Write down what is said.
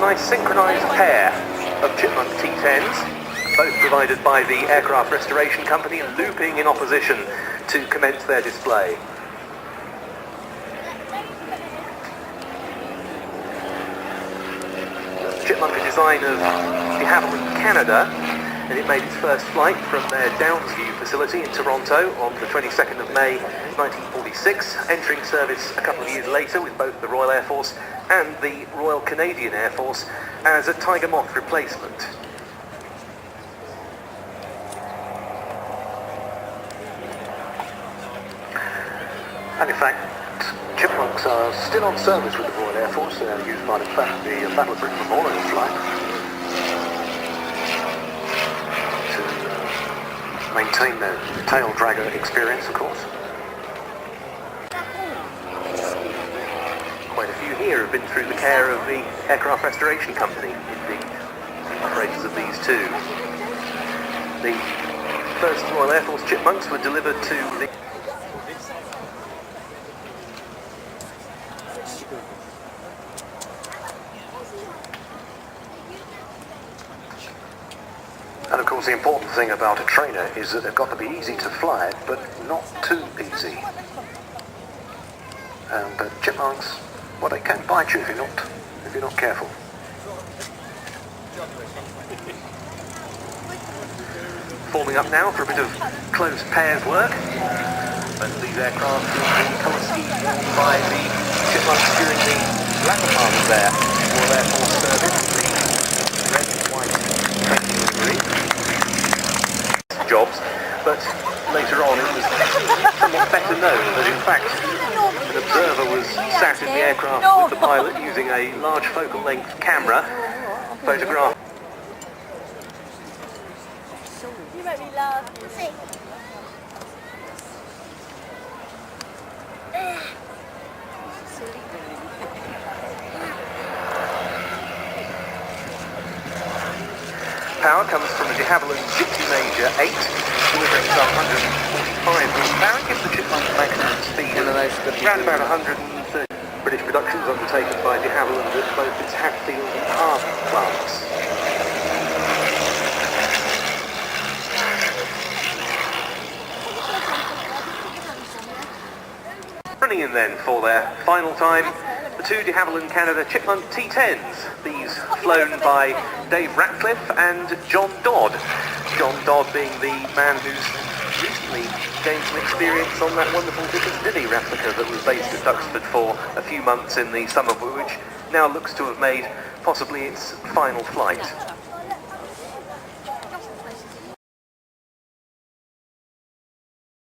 nice synchronised pair of Chipmunk T10s, both provided by the aircraft restoration company, looping in opposition to commence their display. Chipmunk, a design of de Havilland, Canada, and it made its first flight from their Downsview facility in Toronto on the 22nd of May 1946, entering service a couple of years later with both the Royal Air Force and the Royal Canadian Air Force as a Tiger Moth replacement. And in fact, Chipmunks are still on service with the Royal Air Force. They're used by the Battle of Britain Memorial flight to maintain their tail dragger experience, of course. Quite a few here have been through the care of the aircraft restoration company in the operations of these two. The first Royal Air Force Chipmunks were delivered to the And of course the important thing about a trainer is that they've got to be easy to fly, but not too easy. But chipmunks, well, they can bite you if you're not careful. Forming up now for a bit of close pairs work. Both of these aircraft will be colour schemed by the Chipmunks during the latter part of their Royal Air Force service, the red and white training livery jobs, but later on it was somewhat better known that in fact an observer was sat in the aircraft with the pilot using a large focal length camera photograph. You make me laugh. Power comes from the de Havilland Gypsy Major 8, delivering some 145 horsepower, gives the Chipmunk maximum speed of around about 130. British productions undertaken by de Havilland at both its Hatfield and Hard plants. Running in then for their final time, the two de Havilland Canada Chipmunk T10s, these flown by Dave Ratcliffe and John Dodd. John Dodd being the man who's recently gained some experience on that wonderful Piccadilly replica that was based at Duxford for a few months in the summer, which now looks to have made possibly its final flight.